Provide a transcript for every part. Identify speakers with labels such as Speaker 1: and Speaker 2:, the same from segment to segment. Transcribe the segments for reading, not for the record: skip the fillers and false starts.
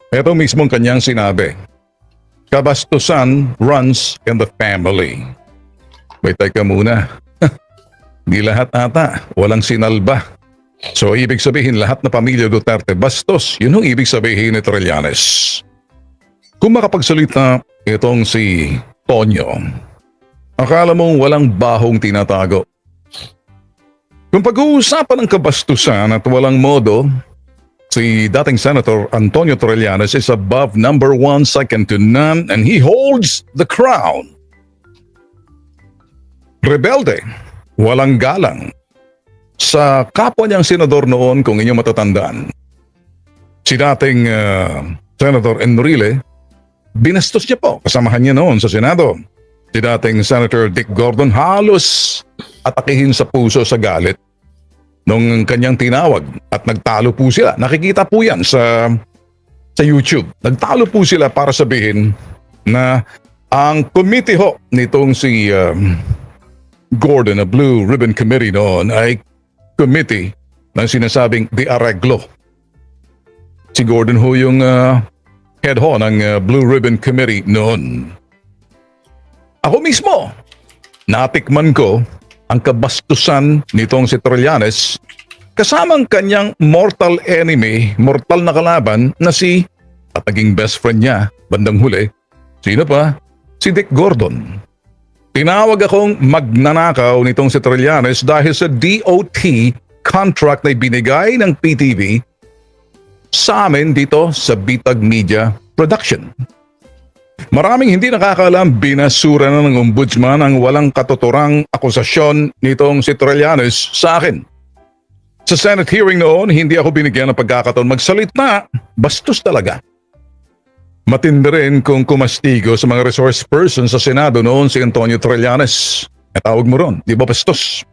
Speaker 1: Ito mismong kanyang sinabi. Kabastusan runs in the family. May teka muna. Di lahat ata, walang sinalba. So ibig sabihin lahat na pamilya Duterte bastos. Yun ang ibig sabihin ni Trillanes. Kung makapagsalita itong si Tonyo, akala mong walang bahong tinatago. Kung pag-uusapan ng kabastusan at walang modo, si dating Senator Antonio Trillanes is above number 1, second to none, and he holds the crown. Rebelde, walang galang. Sa kapwa niyang senador noon, kung inyong matatandaan, si dating Senator Enrile, binastos niya po, kasamahan niya noon sa Senado. Si dating Senator Dick Gordon halos atakihin sa puso sa galit nung kanyang tinawag at nagtalo po sila. Nakikita po yan sa YouTube. Nagtalo po sila para sabihin na ang committee ho nitong si Gordon, na Blue Ribbon Committee noon, ay committee na sinasabing de Arreglo. Si Gordon ho yung head ho ng Blue Ribbon Committee noon. Ako mismo, natikman ko ang kabastusan nitong si Trillanes kasamang kanyang mortal enemy, mortal na kalaban na si at naging best friend niya bandang huli. Sino pa? Si Dick Gordon. Tinawag akong magnanakaw nitong si Trillanes dahil sa DOT contract na binigay ng PTV sa amin dito sa Bitag Media Production. Maraming hindi nakakaalam, binasura na ng ombudsman ang walang katuturang akusasyon nitong si Trillanes sa akin. Sa Senate hearing noon, hindi ako binigyan ng pagkakataon magsalita. Bastos talaga. Matindi rin kung kumastigo sa mga resource person sa Senado noon si Antonio Trillanes. Tawag mo ron, di ba bastos?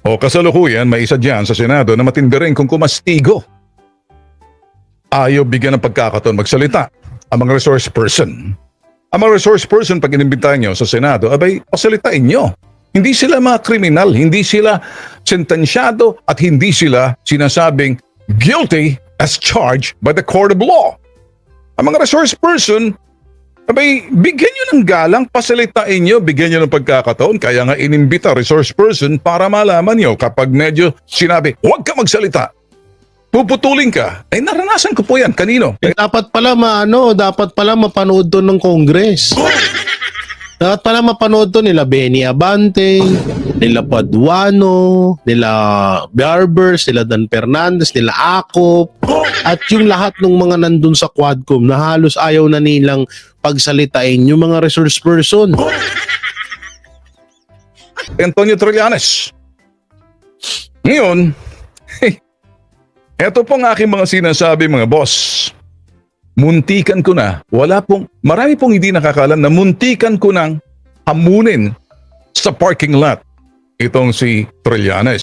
Speaker 1: O kasalukuyan, may isa dyan sa Senado na matindi rin kung kumastigo. Ayaw bigyan ng pagkakataon magsalita ang mga resource person. Ang mga resource person, pag inimbitahan nyo sa Senado, abay, pasalitain nyo. Hindi sila mga kriminal, hindi sila sentensyado at hindi sila sinasabing guilty as charged by the court of law. Ang mga resource person, abay, bigyan nyo ng galang, pasalitain nyo, bigyan nyo ng pagkakataon. Kaya nga inimbita resource person para malaman nyo kapag medyo sinabi, huwag ka magsalita. Puputulin ka. Eh, naranasan ko po yan. Kanino?
Speaker 2: Dapat pala dapat pala mapanood to ng Congress. Dapat pala mapanood to nila Benny Abante, nila Paduano, nila Barbers, nila Dan Fernandez, nila Acop, at yung lahat ng mga nandun sa Quadcom na halos ayaw na nilang pagsalitain yung mga resource person.
Speaker 1: Antonio Trillanes. Ngayon, eto pong aking mga sinasabi mga boss. Muntikan ko na, marami pong hindi nakakalam na muntikan ko nang hamunin sa parking lot itong si Trillanes.